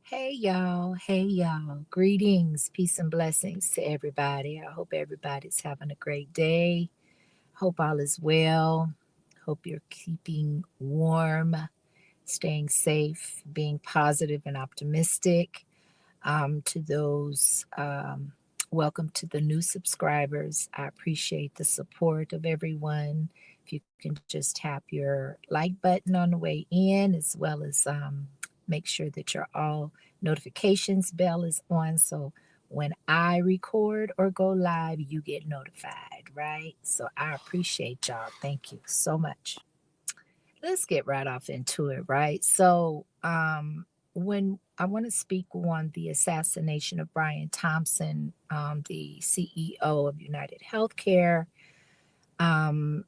Hey y'all, hey y'all. Greetings, peace and blessings to everybody. I hope everybody's having a great day. Hope all is well. Hope you're keeping warm, staying safe, being positive and optimistic. To those, welcome to the new subscribers. I appreciate the support of everyone. If you can just tap your like button on the way in, as well as make sure that your all notifications bell is on. So when I record or go live, you get notified, right? So I appreciate y'all. Thank you so much. Let's get right off into it, right? When I want to speak on the assassination of Brian Thompson, the CEO of United Healthcare, and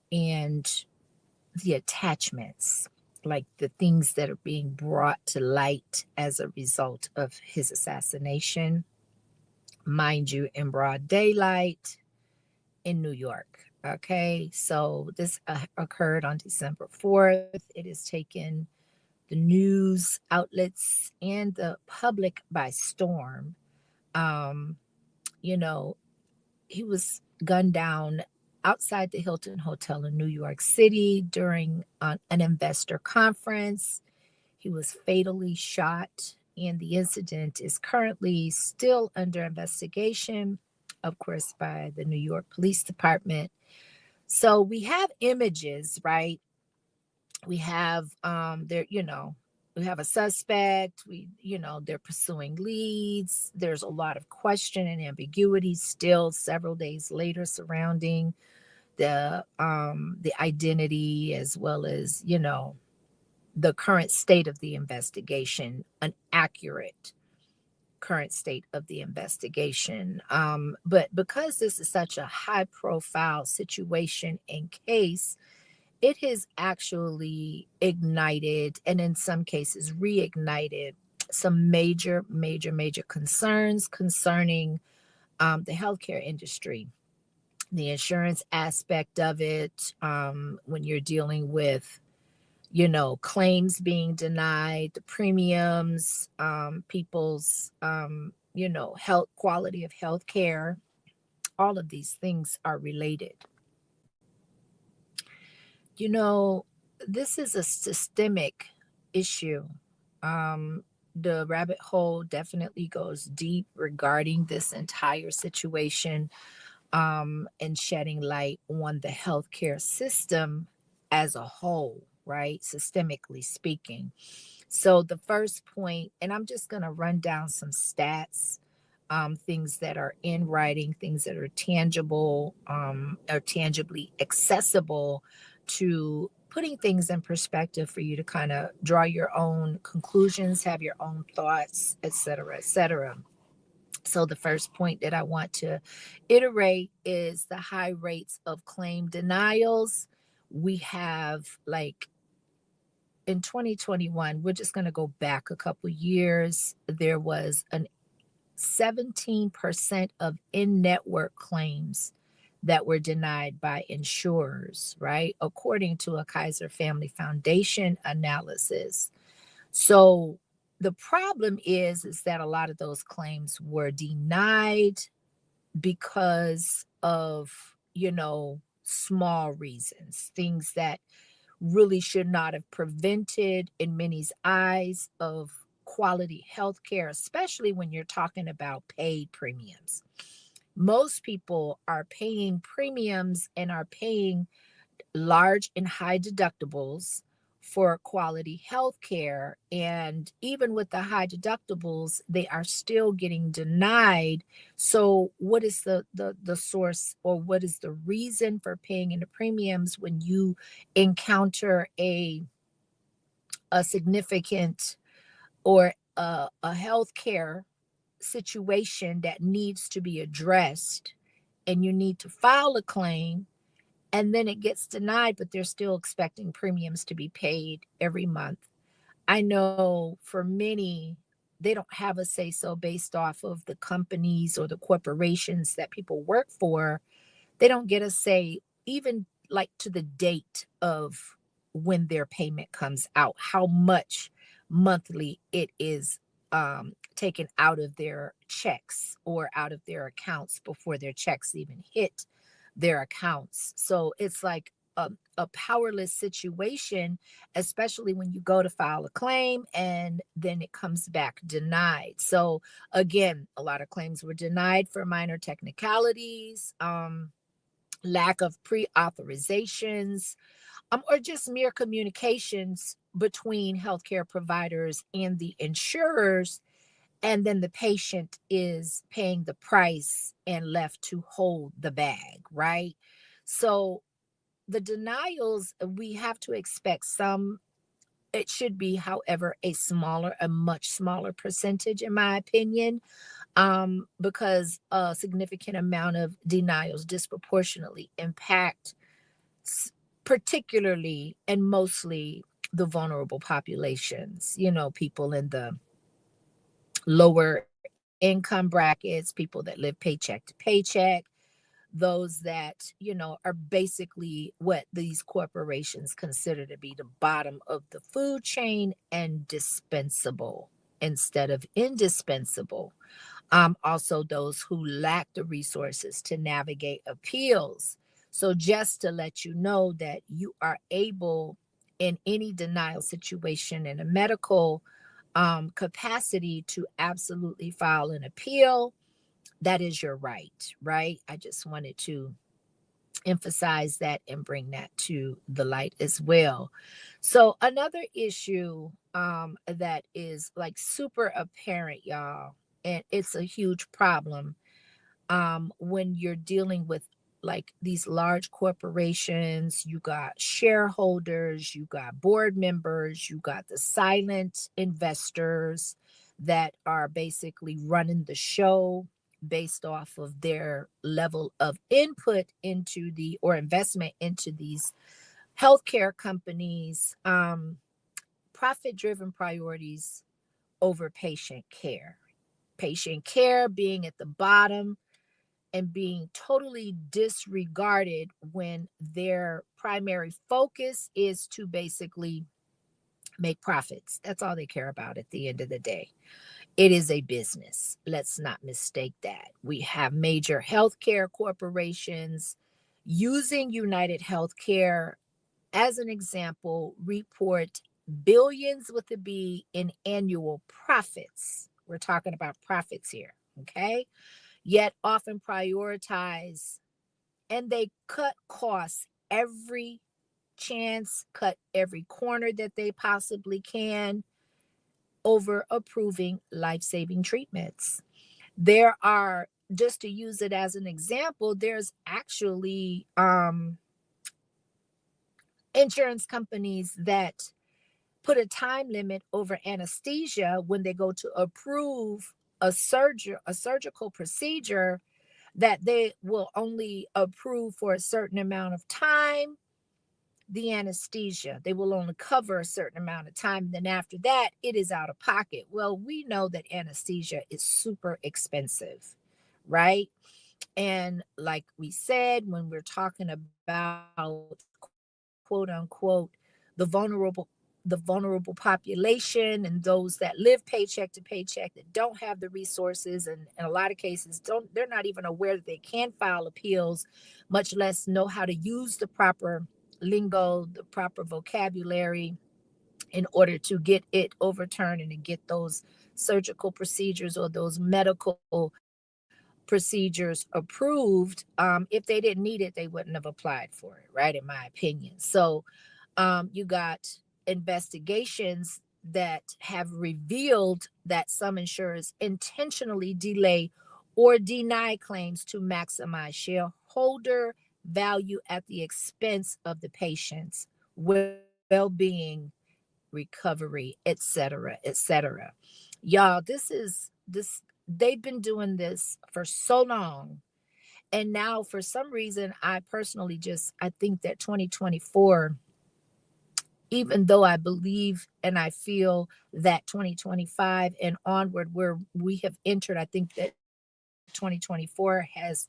the attachments, like the things that are being brought to light as a result of his assassination, mind you, in broad daylight in New York. Okay, so this occurred on December 4th. It has taken the news outlets and the public by storm. Um, you know, he was gunned down outside the Hilton Hotel in New York City during an investor conference. He was fatally shot, and the incident is currently still under investigation, of course, by the New York Police Department. So we have images, right? We have there, we have a suspect. They're pursuing leads. There's a lot of question and ambiguity still several days later surrounding the identity, as well as the current state of the investigation, an accurate current state of the investigation. But because this is such a high profile situation and case, it has actually ignited, and in some cases reignited, some major concerns concerning the healthcare industry, the insurance aspect of it, when you're dealing with claims being denied, the premiums, people's health, quality of health care. All of these things are related. you know this is a systemic issue. The rabbit hole definitely goes deep regarding this entire situation, and shedding light on the healthcare system as a whole, right? Systemically speaking. So, the first point, and I'm just going to run down some stats, things that are in writing, things that are tangible, or tangibly accessible, to putting things in perspective for you to kind of draw your own conclusions, have your own thoughts, et cetera, et cetera. So, the first point that I want to iterate is the high rates of claim denials. We have, like, in 2021, we're just going to go back a couple years. There was an 17% of in network claims that were denied by insurers, right? According to a Kaiser Family Foundation analysis. So the problem is that a lot of those claims were denied because of, small reasons, things that really should not have prevented, in many's eyes, of quality health care, especially when you're talking about paid premiums. Most people are paying premiums and are paying large and high deductibles for quality health care. And even with the high deductibles, they are still getting denied. So what is the source, or what is the reason for paying into premiums when you encounter a significant, or a health care situation that needs to be addressed, and you need to file a claim, and then it gets denied, but they're still expecting premiums to be paid every month? I know for many, they don't have a say so based off of the companies or the corporations that people work for. They don't get a say, even like to the date of when their payment comes out, how much monthly it is taken out of their checks or out of their accounts before their checks even hit their accounts. So it's like a powerless situation, especially when you go to file a claim and then it comes back denied. So again, a lot of claims were denied for minor technicalities, lack of pre-authorizations, or just mere communications between healthcare providers and the insurers, and then the patient is paying the price and left to hold the bag, right? So the denials, we have to expect some. It should be, however, a much smaller percentage, in my opinion, because a significant amount of denials disproportionately impact, particularly and mostly, the vulnerable populations, people in the lower income brackets, people that live paycheck to paycheck, those that, are basically what these corporations consider to be the bottom of the food chain and dispensable instead of indispensable. Also, those who lack the resources to navigate appeals. So, just to let you know that you are able, in any denial situation in a medical capacity, to absolutely file an appeal. That is your right, right? I just wanted to emphasize that and bring that to the light as well. So, another issue that is like super apparent, y'all, and it's a huge problem when you're dealing with like these large corporations. You got shareholders, you got board members, you got the silent investors that are basically running the show based off of their level of input into the or investment into these healthcare companies. Profit driven priorities over patient care being at the bottom and being totally disregarded when their primary focus is to basically make profits. That's all they care about at the end of the day. It is a business. Let's not mistake that. We have major healthcare corporations using United Healthcare as an example, report billions with a B in annual profits. We're talking about profits here, okay? Yet often prioritize, and they cut costs every chance, cut every corner that they possibly can over approving life-saving treatments. There are, just to use it as an example, there's actually insurance companies that put a time limit over anesthesia when they go to approve a surgical procedure, that they will only approve for a certain amount of time the anesthesia. They will only cover a certain amount of time. Then after that, it is out of pocket. Well, we know that anesthesia is super expensive, right? And like we said, when we're talking about quote unquote the vulnerable the vulnerable population and those that live paycheck to paycheck, that don't have the resources, and in a lot of cases they're not even aware that they can file appeals, much less know how to use the proper lingo, the proper vocabulary, in order to get it overturned and to get those surgical procedures or those medical procedures approved. If they didn't need it, they wouldn't have applied for it, right? In my opinion. So you got investigations that have revealed that some insurers intentionally delay or deny claims to maximize shareholder value at the expense of the patient's well-being, recovery, etc., etc. Y'all, this they've been doing this for so long, and now for some reason I personally just I think that 2024, even though I believe and I feel that 2025 and onward, where we have entered, I think that 2024 has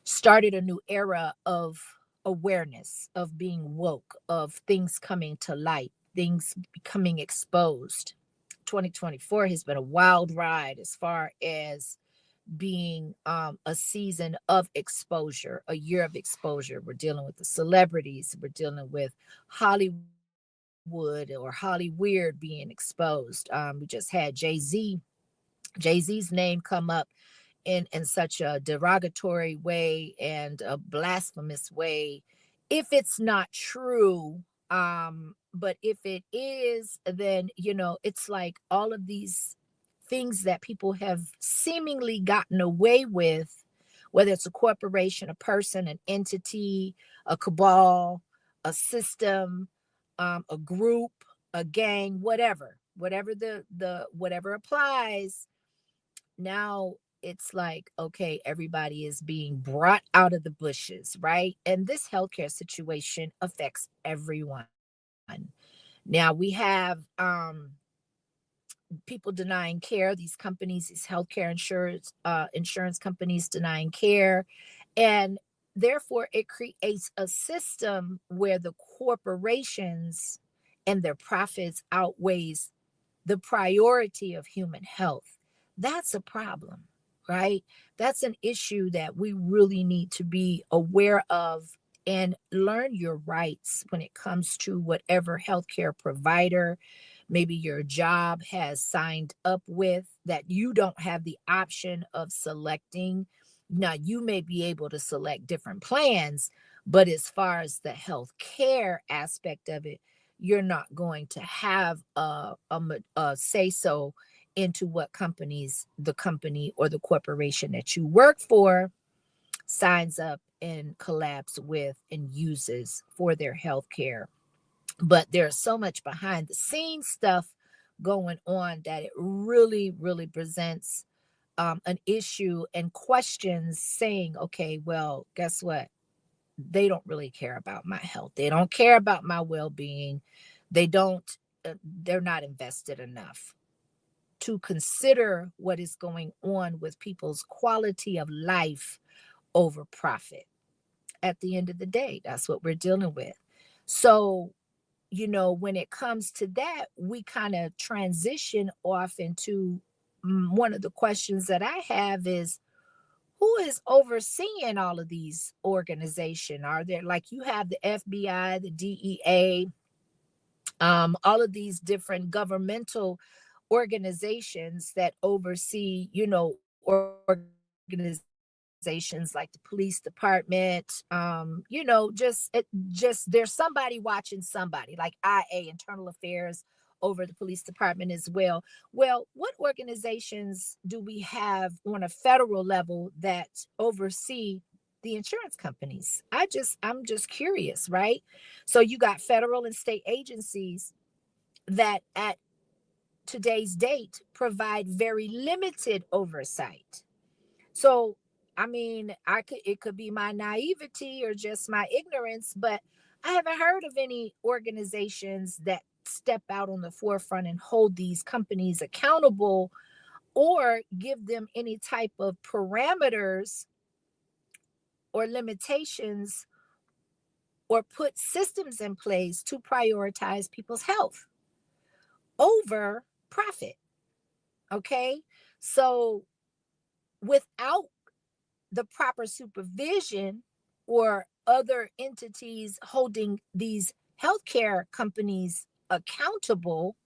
started a new era of awareness, of being woke, of things coming to light, things becoming exposed. 2024 has been a wild ride as far as being a season of exposure, a year of exposure. We're dealing with the celebrities, we're dealing with Hollywood or Holly Weird being exposed. We just had Jay-Z's name come up in such a derogatory way and a blasphemous way. If it's not true, but if it is, then it's like all of these things that people have seemingly gotten away with, whether it's a corporation, a person, an entity, a cabal, a system, a group, a gang, whatever whatever applies. Now it's like, okay, everybody is being brought out of the bushes, right? And this healthcare situation affects everyone. Now we have people denying care, these companies, these healthcare insurance companies denying care. And therefore it creates a system where the corporations and their profits outweighs the priority of human health. That's a problem, right? That's an issue that we really need to be aware of and learn your rights when it comes to whatever healthcare provider maybe your job has signed up with, that you don't have the option of selecting. Now, you may be able to select different plans, but as far as the health care aspect of it, you're not going to have a say so into what companies the company or the corporation that you work for signs up and collabs with and uses for their health care. But there's so much behind the scenes stuff going on that it really, really presents an issue and questions, saying, okay, well, guess what? They don't really care about my health. They don't care about my well-being. They don't, they're not invested enough to consider what is going on with people's quality of life over profit. At the end of the day, that's what we're dealing with. So, when it comes to that, we kind of transition off into one of the questions that I have is, who is overseeing all of these organizations? Are there, like, you have the FBI, the DEA, all of these different governmental organizations that oversee, organizations like the police department, just there's somebody watching somebody, like IA, internal affairs, over the police department as well. Well, what organizations do we have on a federal level that oversee the insurance companies? I'm just curious, right? So you got federal and state agencies that at today's date provide very limited oversight. So, I mean, it could be my naivety or just my ignorance, but I haven't heard of any organizations that step out on the forefront and hold these companies accountable or give them any type of parameters or limitations or put systems in place to prioritize people's health over profit. Okay. So without the proper supervision or other entities holding these healthcare companies accountable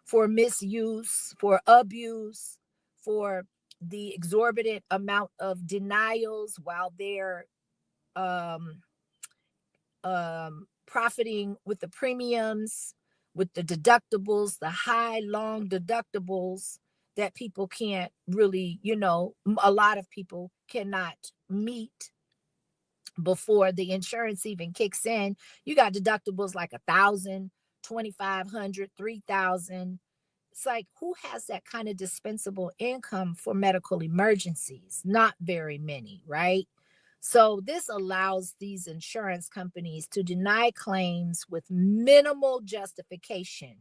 for misuse, for abuse, for the exorbitant amount of denials while they're um, profiting with the premiums, with the deductibles, the high, long deductibles that people can't really, a lot of people cannot meet before the insurance even kicks in. You got deductibles like 1,000, 2,500, 3,000. It's like, who has that kind of dispensable income for medical emergencies? Not very many, right? So this allows these insurance companies to deny claims with minimal justification.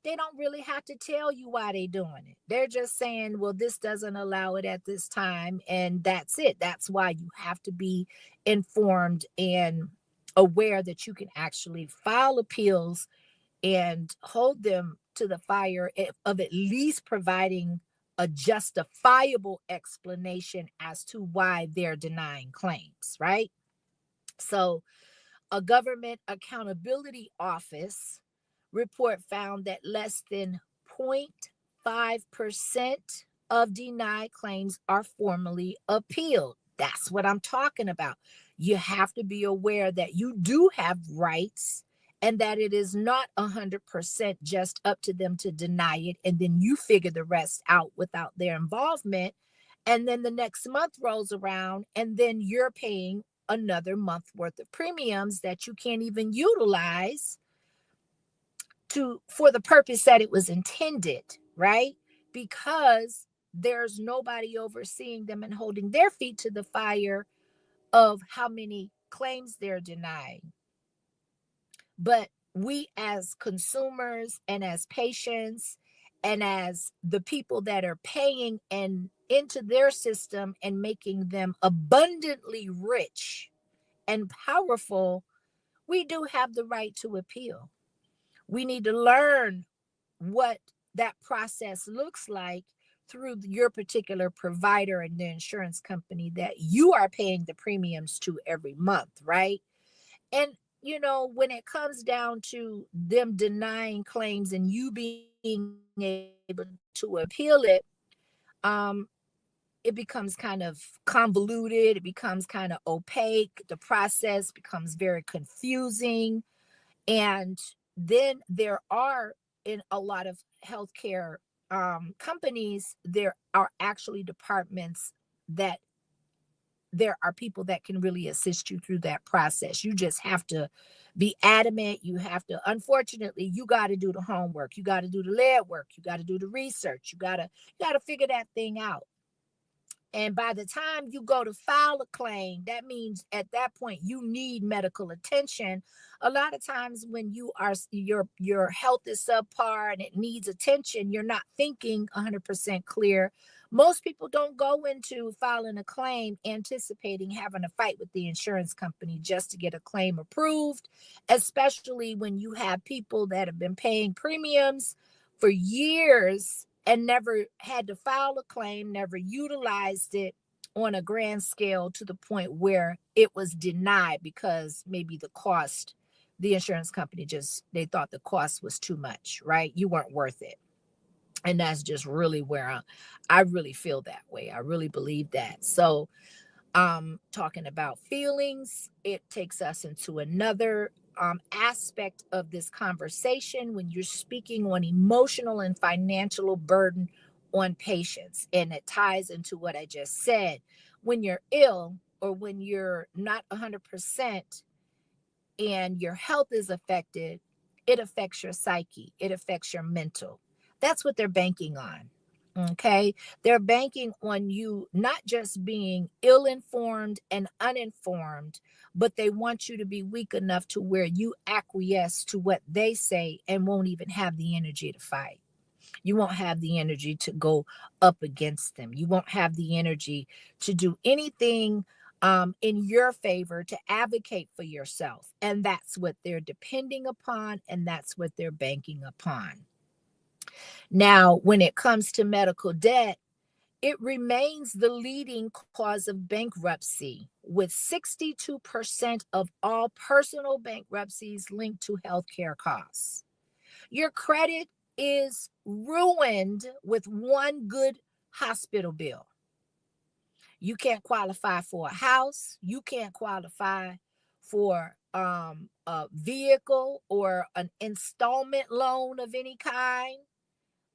They don't really have to tell you why they're doing it. They're just saying, well, this doesn't allow it at this time, and that's it. That's why you have to be informed and aware that you can actually file appeals and hold them to the fire of at least providing a justifiable explanation as to why they're denying claims, right? So, a government accountability office report found that less than 0.5% of denied claims are formally appealed. That's what I'm talking about. You have to be aware that you do have rights and that it is not 100% just up to them to deny it. And then you figure the rest out without their involvement. And then the next month rolls around, and then you're paying another month worth of premiums that you can't even utilize for the purpose that it was intended, right? Because there's nobody overseeing them and holding their feet to the fire of how many claims they're denying. But we as consumers and as patients and as the people that are paying and into their system and making them abundantly rich and powerful, we do have the right to appeal. We need to learn what that process looks like through your particular provider and the insurance company that you are paying the premiums to every month, right? And when it comes down to them denying claims and you being able to appeal it, um, it becomes kind of convoluted. It becomes kind of opaque. The process becomes very confusing. And then there are, in a lot of healthcare companies, there are actually departments that there are people that can really assist you through that process. You just have to be adamant. You have to, unfortunately, you got to do the homework. You got to do the lead work. You got to do the research. You got to figure that thing out. And by the time you go to file a claim, that means at that point you need medical attention. A lot of times when your health is subpar and it needs attention, you're not thinking 100% clear. Most people don't go into filing a claim anticipating having a fight with the insurance company just to get a claim approved, especially when you have people that have been paying premiums for years and never had to file a claim, never utilized it on a grand scale to the point where it was denied because maybe the insurance company they thought the cost was too much, right? You weren't worth it. And that's just really where I really feel that way. I really believe that. So talking about feelings, it takes us into another aspect of this conversation when you're speaking on emotional and financial burden on patients. And it ties into what I just said. When you're ill or when you're not 100% and your health is affected, it affects your psyche, it affects your mental. That's what they're banking on. Okay. They're banking on you not just being ill-informed and uninformed, but they want you to be weak enough to where you acquiesce to what they say and won't even have the energy to fight. You won't have the energy to go up against them. You won't have the energy to do anything in your favor to advocate for yourself. And that's what they're depending upon, and that's what they're banking upon. Now, when it comes to medical debt, it remains the leading cause of bankruptcy, with 62% of all personal bankruptcies linked to healthcare costs. Your credit is ruined with one good hospital bill. You can't qualify for a house. You can't qualify for a vehicle or an installment loan of any kind,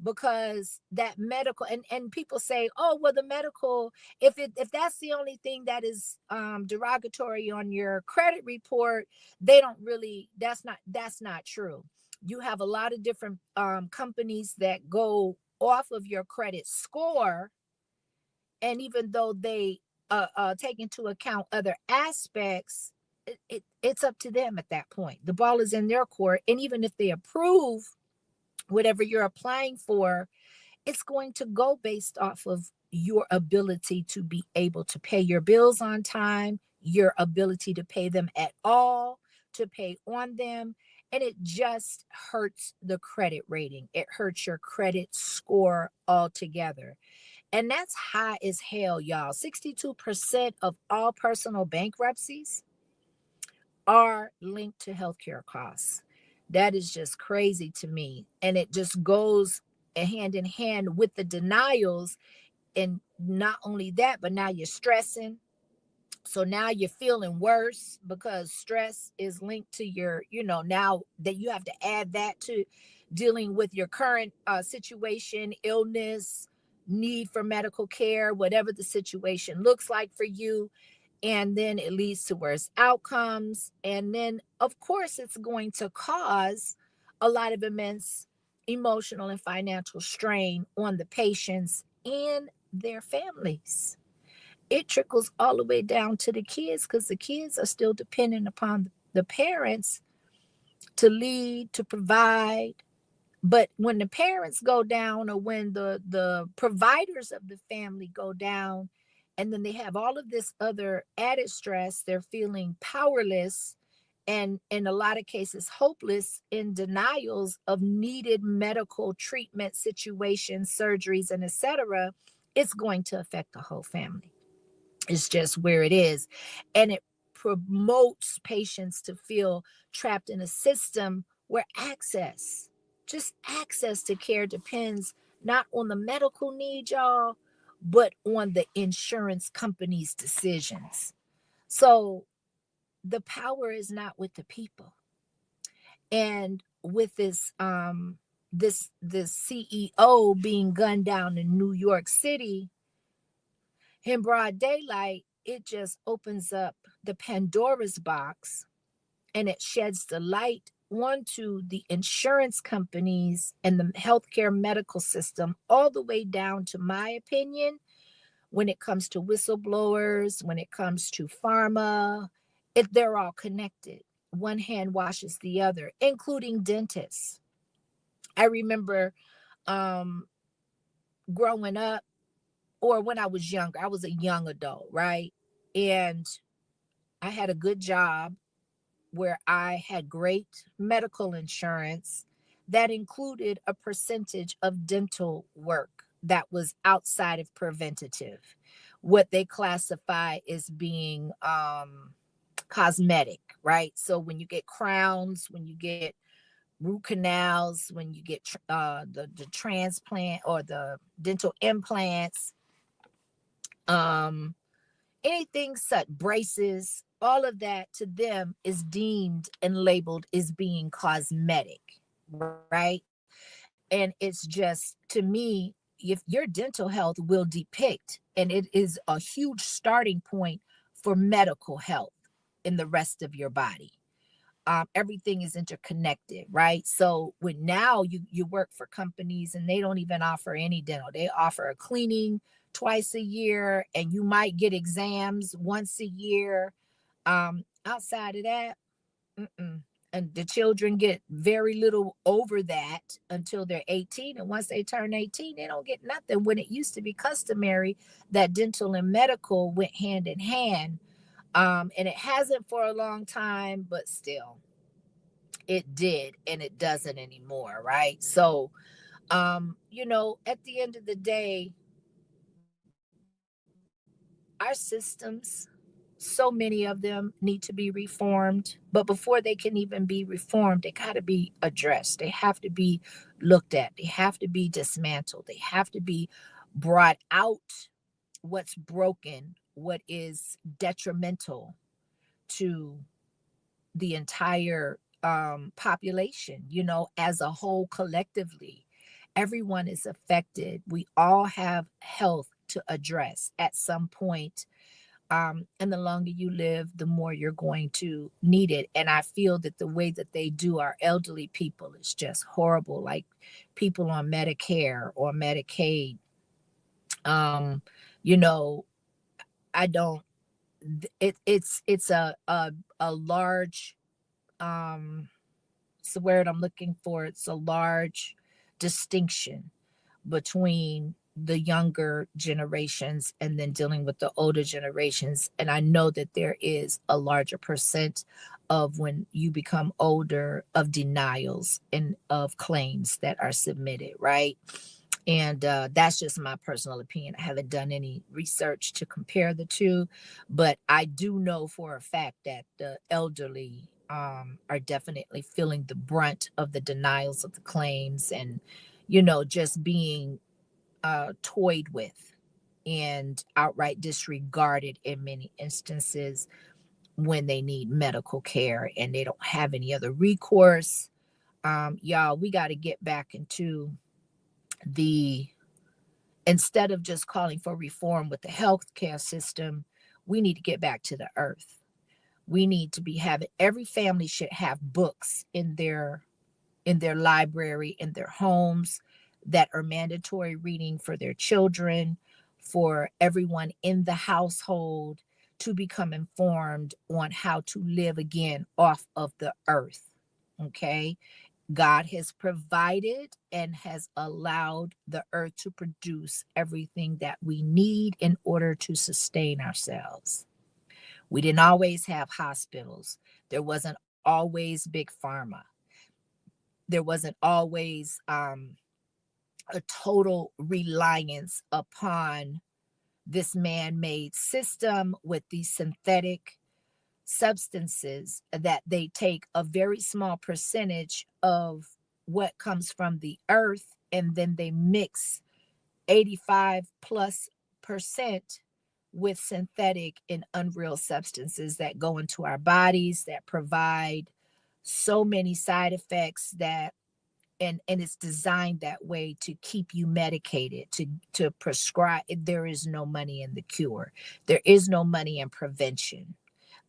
because that medical and people say, oh well, the medical, if that's the only thing that is derogatory on your credit report, they don't really, that's not true. You have a lot of different companies that go off of your credit score, and even though they take into account other aspects, it's up to them at that point. The ball is in their court, and even if they approve whatever you're applying for, it's going to go based off of your ability to be able to pay your bills on time, your ability to pay them at all, to pay on them, And it just hurts the credit rating. It hurts your credit score altogether. And that's high as hell, y'all. 62% of all personal bankruptcies are linked to healthcare costs. That is just crazy to me. And it just goes hand in hand with the denials. And not only that, but now you're stressing. So now you're feeling worse because stress is linked to your, now that you have to add that to dealing with your current situation, illness, need for medical care, whatever the situation looks like for you. And then it leads to worse outcomes. And then, of course, it's going to cause a lot of immense emotional and financial strain on the patients and their families. It trickles all the way down to the kids because the kids are still dependent upon the parents to lead, to provide. But when the parents go down, or when the providers of the family go down, and then they have all of this other added stress, they're feeling powerless and in a lot of cases hopeless, in denials of needed medical treatment situations, surgeries, and etc. It's going to affect the whole family. It's just where it is. And it promotes patients to feel trapped in a system where just access to care depends not on the medical need, y'all, but on the insurance company's decisions. So the power is not with the people. And with this CEO being gunned down in New York City, in broad daylight, it just opens up the Pandora's box, and it sheds the light onto the insurance companies and the healthcare medical system, all the way down to my opinion, when it comes to whistleblowers, when it comes to pharma, they're all connected. One hand washes the other, including dentists. I remember um, growing up, or when I was younger, I was a young adult, right? And I had a good job where I had great medical insurance that included a percentage of dental work that was outside of preventative, what they classify as being cosmetic, right? So when you get crowns, when you get root canals, when you get the transplant or the dental implants, um, anything such, braces, all of that to them is deemed and labeled as being cosmetic, right? And it's just, to me, if your dental health will depict, and it is a huge starting point for medical health in the rest of your body. Everything is interconnected, right? So when now you work for companies and they don't even offer any dental, they offer a cleaning twice a year, and you might get exams once a year. Outside of that, mm-mm. And the children get very little over that until they're 18. And once they turn 18, they don't get nothing. When it used to be customary that dental and medical went hand in hand. And it hasn't for a long time, but still it did, and it doesn't anymore, right? So at the end of the day, our systems, so many of them need to be reformed, but before they can even be reformed, they got to be addressed. They have to be looked at. They have to be dismantled. They have to be brought out, what's broken, what is detrimental to the entire population, as a whole, collectively. Everyone is affected. We all have health to address at some point. And the longer you live, the more you're going to need it. And I feel that the way that they do our elderly people is just horrible. Like people on Medicare or Medicaid, um, you know, I don't. It's a large, it's the word I'm looking for. It's a large distinction between the younger generations and then dealing with the older generations. And I know that there is a larger percent of, when you become older, of denials and of claims that are submitted, right? And that's just my personal opinion. I haven't done any research to compare the two, but I do know for a fact that the elderly are definitely feeling the brunt of the denials of the claims, and, just being toyed with and outright disregarded in many instances when they need medical care and they don't have any other recourse. Y'all, we got to get back into the, instead of just calling for reform with the healthcare system, we need to get back to the earth. We need to be having, every family should have books in their library, in their homes, that are mandatory reading for their children, for everyone in the household, to become informed on how to live again off of the earth. Okay. God has provided and has allowed the earth to produce everything that we need in order to sustain ourselves. We didn't always have hospitals. There wasn't always big pharma. There wasn't always a total reliance upon this man-made system with these synthetic substances that they take a very small percentage of what comes from the earth, and then they mix 85 plus percent with synthetic and unreal substances that go into our bodies, that provide so many side effects, that and it's designed that way to keep you medicated, to prescribe. There is no money in the cure. There is no money in prevention.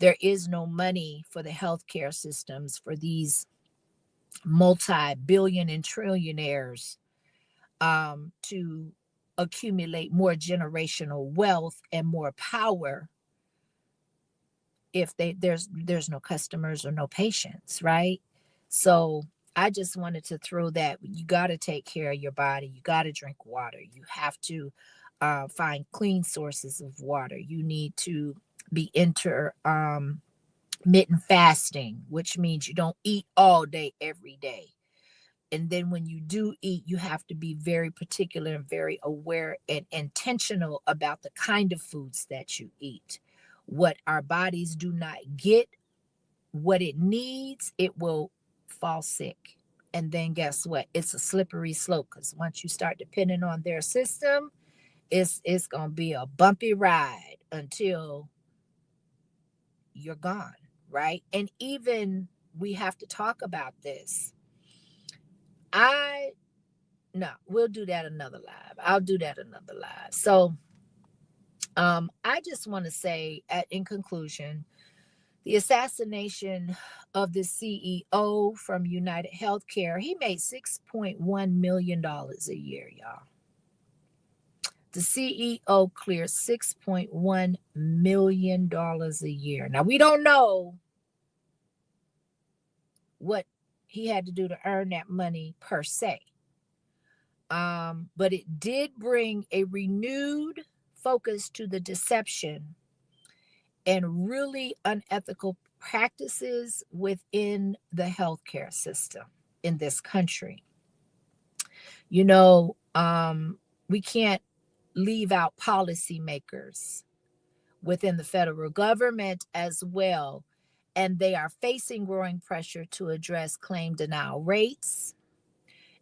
There is no money for the healthcare systems, for these multi-billion and trillionaires to accumulate more generational wealth and more power if there's no customers or no patients, right? So I just wanted to throw that. You got to take care of your body. You got to drink water. You have to find clean sources of water. You need to be intermittent fasting, which means you don't eat all day every day. And then when you do eat, you have to be very particular and very aware and intentional about the kind of foods that you eat. What our bodies do not get, what it needs, it will fall sick. And then guess what? It's a slippery slope, because once you start depending on their system, it's gonna be a bumpy ride until you're gone, right? And even, we have to talk about this. I No, we'll do that another live. I'll do that another live. So I just want to say, in conclusion, the assassination of the CEO from United Healthcare, he made $6.1 million a year, y'all. The CEO cleared $6.1 million a year. Now, we don't know what he had to do to earn that money per se. But it did bring a renewed focus to the deception and really unethical practices within the healthcare system in this country. You know, we can't leave out policymakers within the federal government as well. And they are facing growing pressure to address claim denial rates,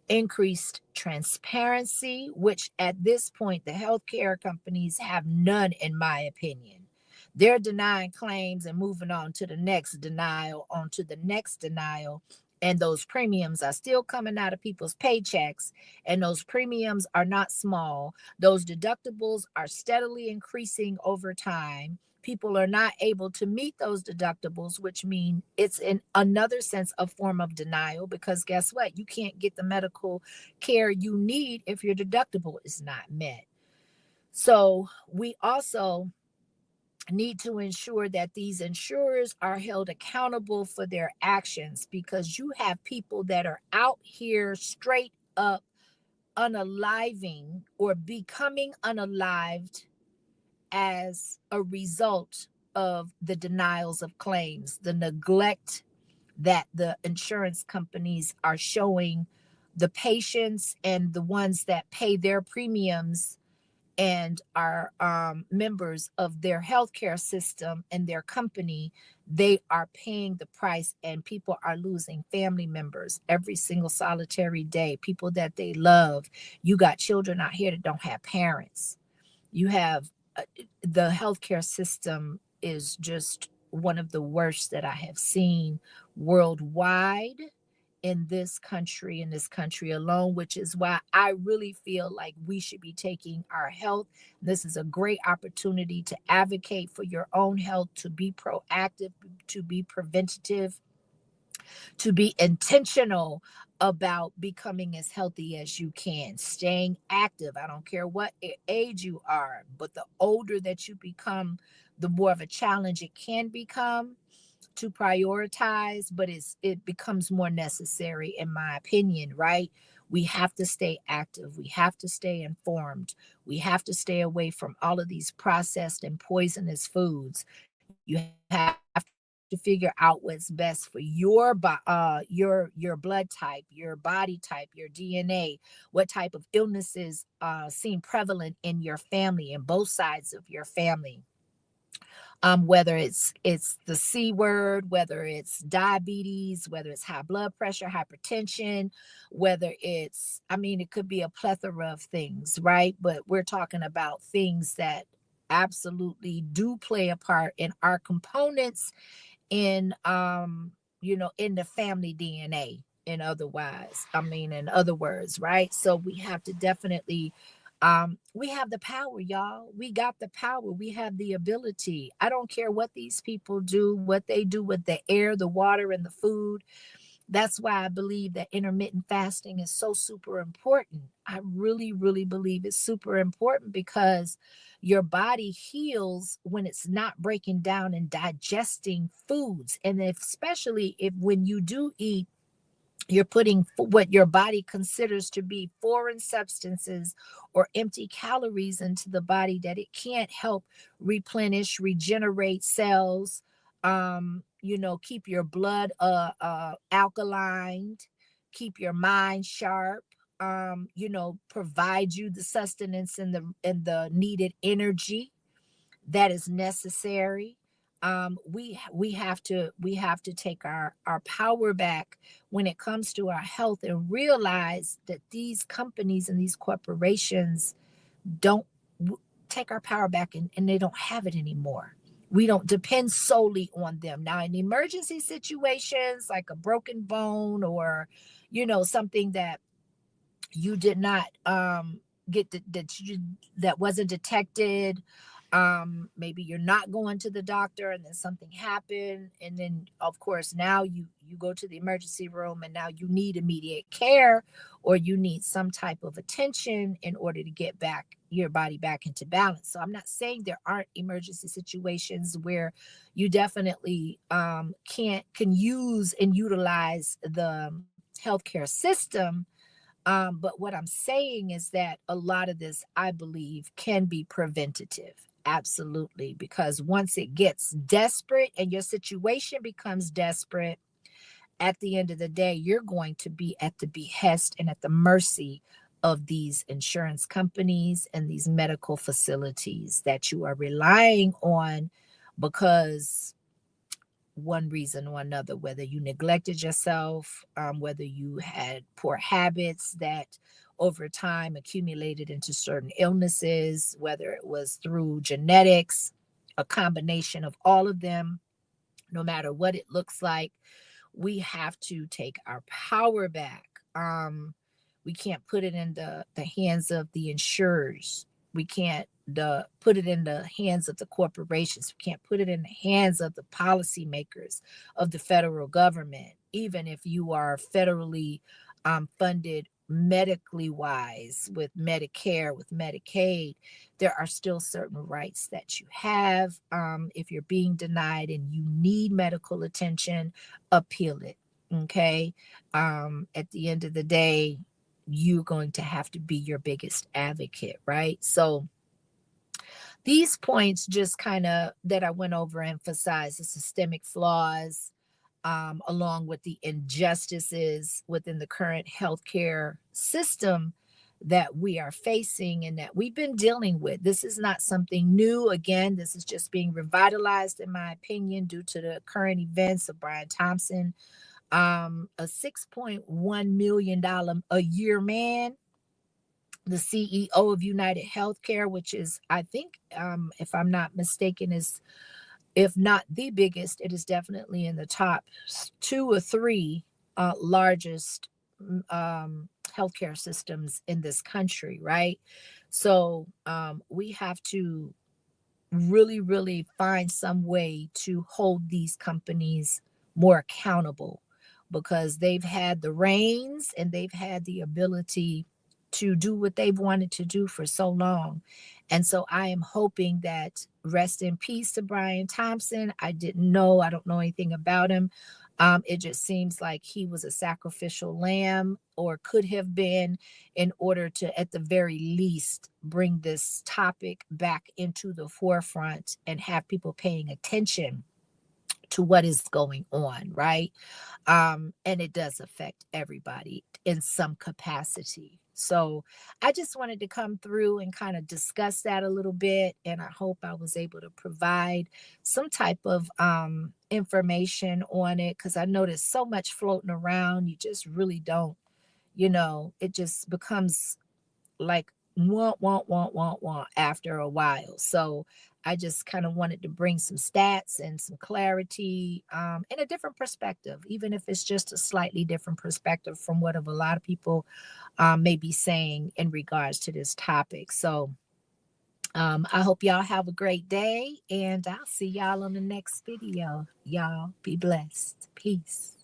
increased transparency, which at this point, the healthcare companies have none, in my opinion. They're denying claims and moving on to the next denial, on to the next denial. And those premiums are still coming out of people's paychecks. And those premiums are not small. Those deductibles are steadily increasing over time. People are not able to meet those deductibles, which mean it's in another sense a form of denial, because guess what? You can't get the medical care you need if your deductible is not met. So we also need to ensure that these insurers are held accountable for their actions, because you have people that are out here straight up unaliving or becoming unalived as a result of the denials of claims, the neglect that the insurance companies are showing the patients and the ones that pay their premiums and are members of their healthcare system and their company. They are paying the price, and people are losing family members every single solitary day, people that they love. You got children out here that don't have parents. You have the healthcare system is just one of the worst that I have seen worldwide in this country alone, which is why I really feel like we should be taking our health. This is a great opportunity to advocate for your own health, to be proactive, to be preventative, to be intentional about becoming as healthy as you can, staying active. I don't care what age you are, but the older that you become, the more of a challenge it can become to prioritize, but it becomes more necessary in my opinion, right? We have to stay active, we have to stay informed, we have to stay away from all of these processed and poisonous foods. You have to figure out what's best for your blood type, your body type, your DNA, what type of illnesses seem prevalent in your family and both sides of your family. Whether it's the C word, whether it's diabetes, whether it's high blood pressure, hypertension, whether it's, I mean, it could be a plethora of things, right? But we're talking about things that absolutely do play a part in our components in in the family DNA, in other words, right? So we have to definitely we have the power, y'all. We got the power. We have the ability. I don't care what these people do, what they do with the air, the water, and the food. That's why I believe that intermittent fasting is so super important. I really, really believe it's super important because your body heals when it's not breaking down and digesting foods. And especially if when you do eat, you're putting what your body considers to be foreign substances or empty calories into the body that it can't help replenish, regenerate cells, keep your blood alkaline, keep your mind sharp, provide you the sustenance and the needed energy that is necessary. We have to take our power back when it comes to our health and realize that these companies and these corporations don't take our power back, and they don't have it anymore. We don't depend solely on them. Now, in emergency situations like a broken bone or something that you did not get that wasn't detected, maybe you're not going to the doctor and then something happened, and then of course now you go to the emergency room and now you need immediate care, or you need some type of attention in order to get back your body back into balance. So I'm not saying there aren't emergency situations where you definitely can use and utilize the healthcare system. But what I'm saying is that a lot of this, I believe, can be preventative. Absolutely. Because once it gets desperate and your situation becomes desperate, at the end of the day, you're going to be at the behest and at the mercy of these insurance companies and these medical facilities that you are relying on because one reason or another, whether you neglected yourself, whether you had poor habits that over time accumulated into certain illnesses, whether it was through genetics, a combination of all of them. No matter what it looks like, we have to take our power back. We can't put it in the hands of the insurers. We can't put it in the hands of the corporations. We can't put it in the hands of the policymakers of the federal government. Even if you are federally funded medically wise with Medicare, with Medicaid, there are still certain rights that you have. If you're being denied and you need medical attention, appeal it. Okay. At the end of the day, you're going to have to be your biggest advocate, right? So these points just kind of that I went over emphasize the systemic flaws, along with the injustices within the current healthcare system that we are facing and that we've been dealing with. This is not something new. Again, this is just being revitalized, in my opinion, due to the current events of Brian Thompson, a $6.1 million a year man, the CEO of United Healthcare, which is, I think, if I'm not mistaken, is, if not the biggest, it is definitely in the top two or three largest healthcare systems in this country, right? So we have to really, really find some way to hold these companies more accountable, because they've had the reins and they've had the ability to do what they've wanted to do for so long. And so I am hoping that, rest in peace to Brian Thompson. I don't know anything about him. It just seems like he was a sacrificial lamb, or could have been, in order to, at the very least, bring this topic back into the forefront and have people paying attention to what is going on, right? And it does affect everybody in some capacity. So I just wanted to come through and kind of discuss that a little bit. And I hope I was able to provide some type of information on it, because I know there's so much floating around. You just really don't, it just becomes like want after a while. So I just kind of wanted to bring some stats and some clarity, and a different perspective, even if it's just a slightly different perspective from what of a lot of people may be saying in regards to this topic. So I hope y'all have a great day, and I'll see y'all on the next video. Y'all be blessed. Peace.